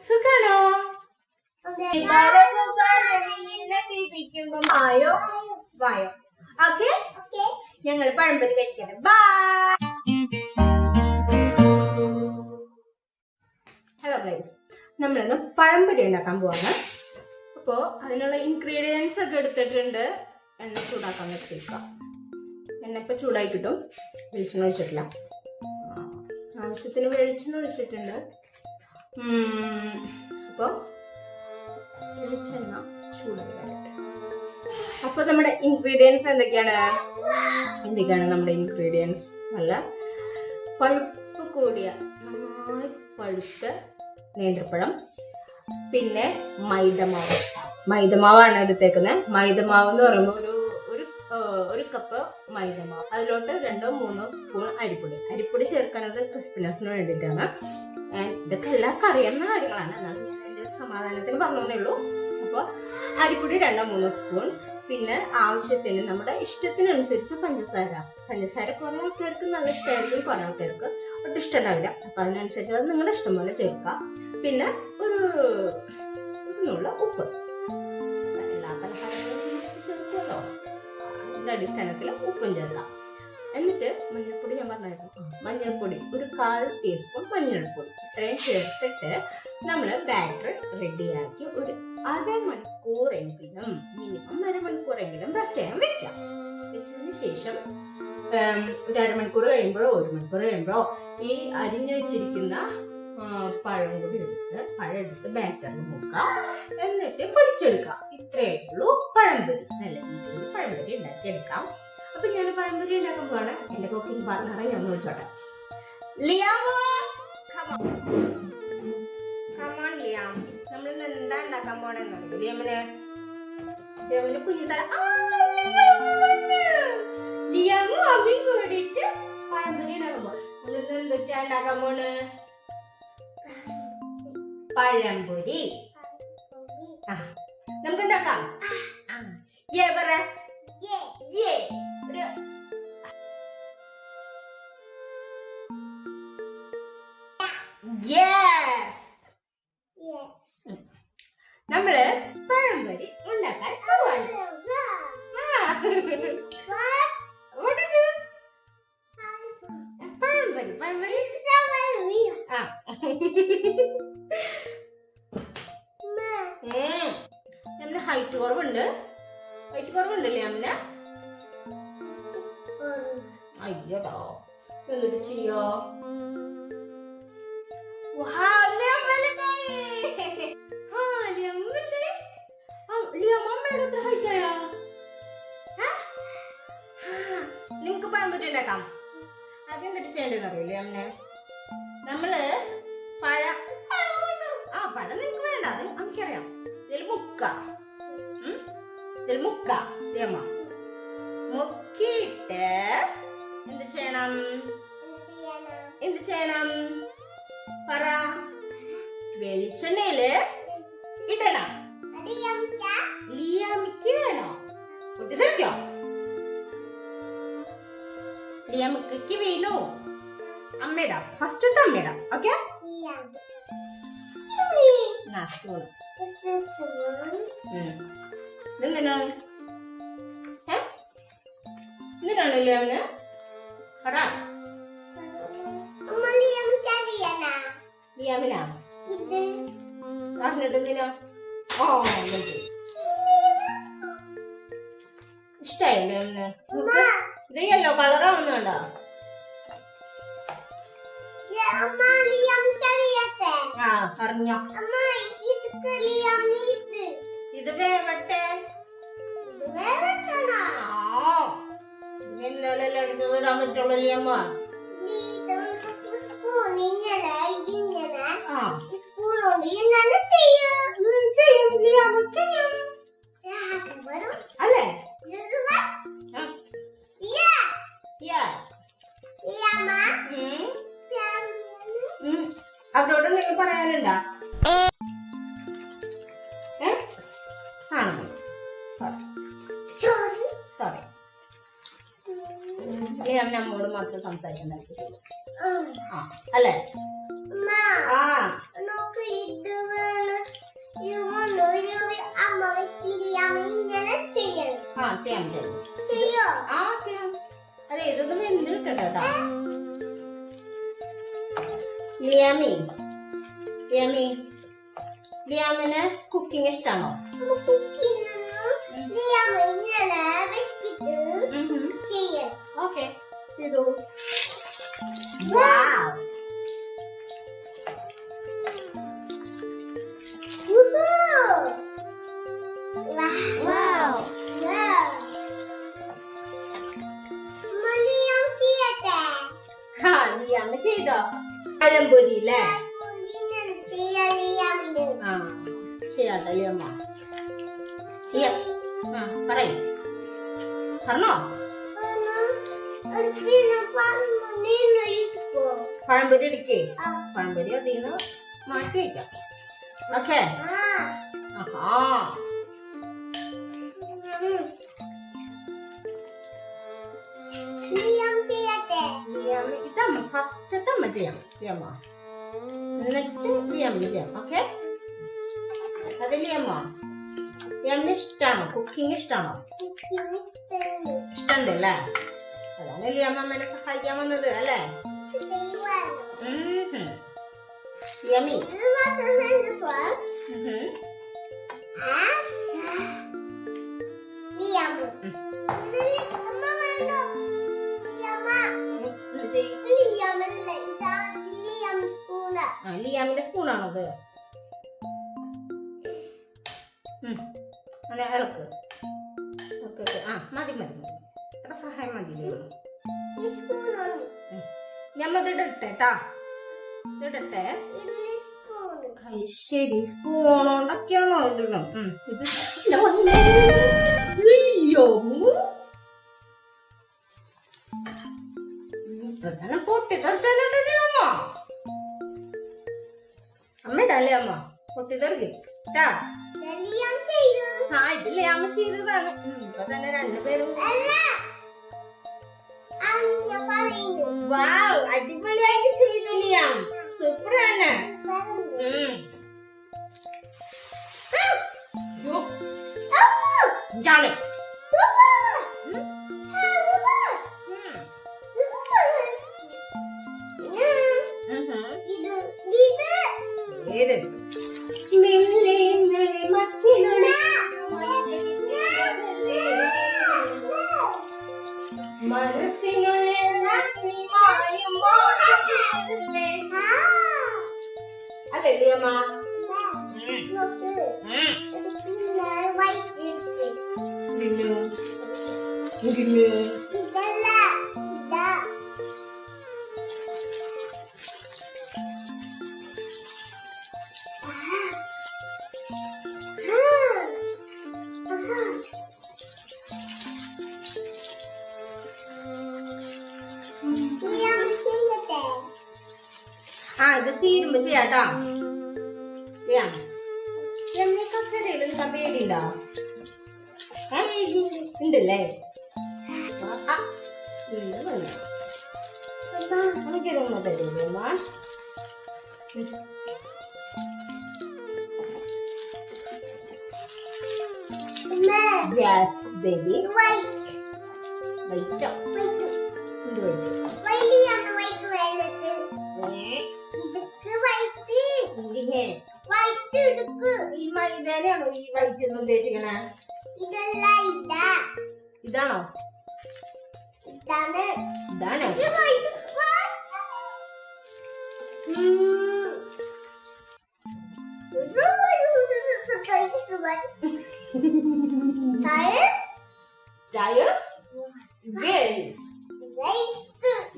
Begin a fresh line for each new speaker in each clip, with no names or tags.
സുഖാണോ? വായോ വായോ. ഓക്കെ, ഞങ്ങൾ പഴംപൊരി കഴിക്കണം. ബൈ. ഹലോ ഗൈസ്, നമ്മളിന്ന് പഴംപൊരി ഉണ്ടാക്കാൻ പോവാണ്. അപ്പോൾ അതിനുള്ള ഇൻഗ്രീഡിയൻസ് ഒക്കെ എടുത്തിട്ടുണ്ട്. എണ്ണ ചൂടാക്കാൻ വെച്ചേക്കാം. എണ്ണ ഇപ്പോൾ ചൂടായി കിട്ടും. വെളിച്ചെണ്ണ ഒഴിച്ചിട്ടില്ല. ആവശ്യത്തിന് വെളിച്ചെണ്ണ ഒഴിച്ചിട്ടുണ്ട്. അപ്പോൾ വെളിച്ചെണ്ണ ചൂടായി വരട്ടെ. അപ്പോൾ നമ്മുടെ ഇൻഗ്രീഡിയൻസ് എന്തൊക്കെയാണ് നമ്മുടെ ഇൻഗ്രീഡിയൻസ്? നല്ല പഴുപ്പ് കൂടിയ നന്നായി പഴുത്ത നേന്ത്രപ്പഴം, പിന്നെ മൈദമാവാണ് എടുത്തേക്കുന്നത്. മൈദമാവ് എന്ന് പറയുമ്പോൾ ഒരു കപ്പ് മൈദമാവ്, അതിലോട്ട് 2-3 സ്പൂൺ അരിപ്പൊടി ചേർക്കുന്നത് ക്രിസ്പിനെസ്സിന് വേണ്ടിയിട്ടാണ്. ഇതൊക്കെ എല്ലാവർക്കും അറിയുന്ന കാര്യങ്ങളാണ്, എന്നാലും ഞാൻ എൻ്റെ സമാധാനത്തിന് പറഞ്ഞതേ ഉള്ളൂ. അപ്പോൾ അരിപ്പൊടി 2-3 സ്പൂൺ, പിന്നെ ആവശ്യത്തിന് നമ്മുടെ ഇഷ്ടത്തിനനുസരിച്ച് പഞ്ചസാര കുറേ ആൾക്കാർക്ക് നല്ല ഇഷ്ടമായിരിക്കും, കുറേ ആൾക്കാർക്ക് ഒട്ടും ഇഷ്ടമുണ്ടാവില്ല. അപ്പം അതിനനുസരിച്ച് അത് നിങ്ങളുടെ ഇഷ്ടം പോലെ ചേർക്കുക. പിന്നെ ഒരു ഉപ്പ്, എല്ലാ പലഹാരങ്ങളും ചേർക്കുമല്ലോ, അതിൻ്റെ അടിസ്ഥാനത്തിൽ ഉപ്പും ചേർക്കാം. എന്നിട്ട് മഞ്ഞൾപ്പൊടി, ഞാൻ പറഞ്ഞായിരുന്നു, മഞ്ഞൾപ്പൊടി ഒരു 1/4 ടീസ്പൂൺ മഞ്ഞൾപ്പൊടി, ഇത്രയും ചേർത്തിട്ട് നമ്മൾ ബാറ്റർ റെഡിയാക്കി ഒരു അരമണിക്കൂറെങ്കിലും റെസ്റ്റ് ചെയ്യാൻ വെക്കാം. വെച്ചതിന് ശേഷം ഒരു അരമണിക്കൂർ കഴിയുമ്പോഴോ 1 മണിക്കൂർ കഴിയുമ്പോഴോ ഈ അരിഞ്ഞു വെച്ചിരിക്കുന്ന പഴം എടുത്ത് ബാറ്ററിൽ മുക്കാം. എന്നിട്ട് പൊരിച്ചെടുക്കാം. ഇത്രയായിട്ടുള്ളൂ പഴംപൊരി. നല്ല രീതിയിൽ പഴംപൊരി ഉണ്ടാക്കിയെടുക്കാം. അപ്പൊ ഞാൻ പഴംപൊരി ഉണ്ടാക്കാൻ പോവാണ്. എന്റെ കുക്കിംഗ് പാർട്ണറെ ഞാൻ വിളിച്ചോട്ടെ. ലിയാമോ, കമോൺ ലിയാം, നമ്മൾ എന്താ ഉണ്ടാക്കാൻ പോണെന്നറിയോ? ലിയാമിന് കുഞ്ഞുതല ലിയാമോ അവൻ കൂടിയിട്ട് പഴംപൊരി ഉണ്ടാക്കാൻ പോവാ. നമ്മളിന്ന് എന്തൊക്കെയാ ഉണ്ടാക്കാൻ പോണ്? പഴംപൊരി. നമുക്ക് ഉണ്ടാക്കാം. നമ്മള് പഴംപൊരി ഉണ്ടാക്കാൻ പോവാണ്. പഴംപൊരി നമ്മുടെ ഹൈറ്റ് കുറവുണ്ടല്ലേ അമ്മ? അയ്യോട്ടോ, എന്നിട്ട് ചെയ്യോ? നിങ്ങക്ക് പഴംപൊരി ഉണ്ടാക്കാം. അതെന്തിട്ട് ചെയ്യേണ്ടതെന്ന് അറിയില്ലേ അമ്മ? നമ്മള് പഴം നിങ്ങക്ക് വേണ്ട, അത് നമുക്കറിയാം. ഇതിൽ മുക്കിയിട്ട് എന്ത് ചെയ്യണം പറ? വെളിച്ചെണ്ണയില് ഇടണം. ലിയാമിക്ക് വേണോ? പൊട്ടിത്തെറിക്കോ? ലിയാമിക്ക് വീണു. അമ്മയിടാം, ഫസ്റ്റത്തെ അമ്മയിടാം. ഓക്കെ, എന്തിനാണ് ലിയാമിന് പറ? ലിയാമിനാ പറഞ്ഞിട്ട് എന്തിനാ? ഇഷ്ടായില്ലേ അമ്മ? ഇത് യെല്ലോ കളറാവുന്നുണ്ടോ? പറഞ്ഞോ. ഇത് വേവട്ടെ. ഇന്നലെ എടുത്ത് വരാൻ പറ്റുള്ളൂ അമ്മ. അല്ലേ? അവരോട് നിങ്ങൾ പറയാനുണ്ടോ? മാത്രം സംസാരിക്കാൻ താല്പര്യമുള്ളൂ. ആ അല്ലേ? ആ ചെയ്യാം. അതെ ഇതൊന്നും എന്ത് കിട്ടട്ടോ. ലിയാമിന് കുക്കിംഗ് ഇഷ്ടാണോ? ഓക്കെ ചെയ്തോളൂ. ലിയാമ്മ ചെയ്തോ പഴംപൊരി അല്ലേ? ആ ചെയ്യാട്ടോ ലിയമ്മ. പറഞ്ഞോ പഴംപൊരി എടുക്കേ. പഴംപൊരി അതിന്ന് മാറ്റി വയ്ക്കാം. ഓക്കെ ഇതമ്മ ഫസ്റ്റത്തെ അമ്മ ചെയ്യാം ലിയമ്മ, എന്നിട്ട് ലിയമ്മ ചെയ്യാം. ഓക്കെ അത് ലിയമ്മ ലിയമ്മിന് ഇഷ്ടാണോ കുക്കിംഗ്? ഇഷ്ടാണോ? ഇഷ്ടണ്ടല്ലേ? അതാണ് ലിയമ്മ അമ്മേനെ സഹായിക്കാൻ വന്നത് അല്ലേ? യമ്മി. ലിയാമിന്റെ സ്പൂണാണത്. അങ്ങനെ ഇളക്ക്. ഓക്കെ ഓക്കെ മതി മതി മതി, അത്ര സഹായം മതി. ഞമ്മത് ഇടട്ടെ. ശരി സ്പൂണോണ്ടൊക്കെയാണോ ഇടണം? ഇത് പൊട്ടിത്തെറിച്ചല്ലോ അമ്മ ഇടല്ലേ? അമ്മ പൊട്ടിത്തെറിക്കും. ഇതില്ലേ അമ്മ ചെയ്തതാണ്. ഇപ്പൊ തന്നെ രണ്ടുപേരും അടിപൊളിയായിട്ട് ചെയ്തു ലിയാം. സൂപ്പറാണ്. അതല്ലേ അമ്മ? ഇത് തീരുമ്പോ ചെയ്യാട്ടോ. പേടിണ്ടോ? ഉണ്ടല്ലേ? എനിക്കൊരു തരൂമ്മ. ബേബി വൈറ്റോ ഈ മൈദാനാണോ ഈ വൈറ്റ് എന്ന് ഉദ്ദേശിക്കണേ? ഇതാണോ? ഇതാണ്.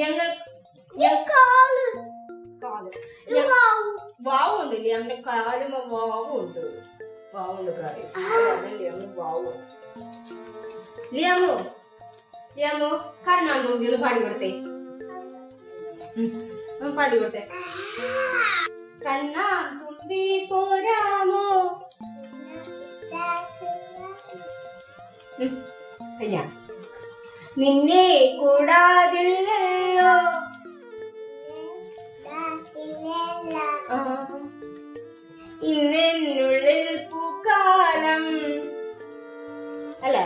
ഞങ്ങൾ വാവുണ്ട് ലിയാമിന്റെ കാലും വാവുണ്ട്. കാര്യം ലിയാമോ കണ്ണാൻ തോന്നി ഒന്ന് പാടികൊടുത്തേ. പാടികൊട്ടെ. കണ്ണാൻ തുമ്പി പോരാമോ? നിന്നെ കൂടാതില്ലേ ഇല്ലല്ലോ. ഇന്നെന്നുള്ളിൽ പൂക്കാലം അല്ലേ?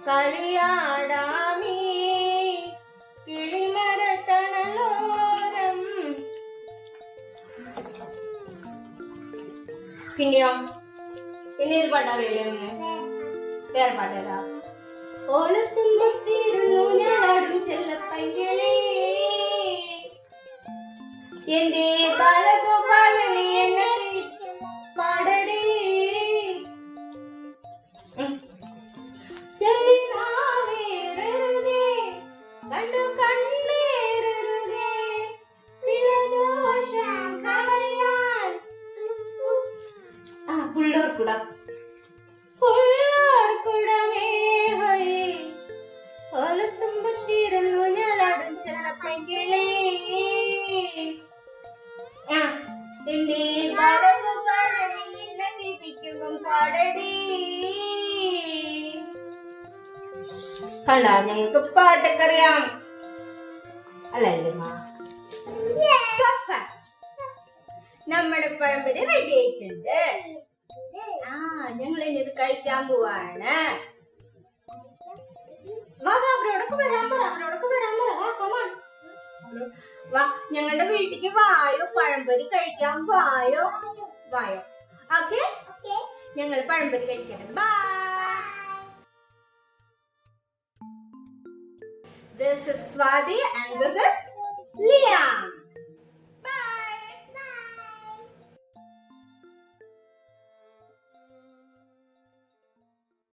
കളിയാടാമീ കിളിമരത്തണലോരം. പിന്നെയോ പിന്നെ ഒരു പാട്ടറിയില്ലേ? വേറെ പാട്ടേതാ? ഓലത്തുമ്പത്തിരുന്നു ഞാടും ചെല്ലപ്പൈകളേ എന്റെ ബാലഗോപാലനെ എന്നെ പാടടേ. ചെളിനാവേറരുതേ കണ്ടു കണ്ണേറരുതേ വിളദോഷം കളയാൻ. പുള്ളോർക്കുടം പുള്ളോർക്കുടമേ ഹോയേ ഓലത്തുമ്പത്തിരുന്നു ഞാടും ചെല്ലപ്പൈകളേ എന്റെ ബാലഗോപാലനെ എന്നെ ദീപിക്കുമ്പം പാടടേ. കണ്ടാ ഞങ്ങൾക്ക് പാട്ടൊക്കെ അറിയാം അല്ലല്ലേ? നമ്മുടെ പഴംപൊരി റെഡി ആയിട്ടുണ്ട്. ഞങ്ങൾ ഇനി ഇത് കഴിക്കാൻ പോവാണ്. വാ വാ അവരോടൊക്കെ വരാൻ പറ, അവരോടൊക്കെ വരാൻ പറ. വാ ഞങ്ങളുടെ വീട്ടിലേക്ക് വായോ, പഴംപൊരി കഴിക്കാൻ വായോ വായോ. ഓക്കെ ഞങ്ങൾ പഴംപൊരി കഴിക്കണം. By. This is Swati and this is Liam.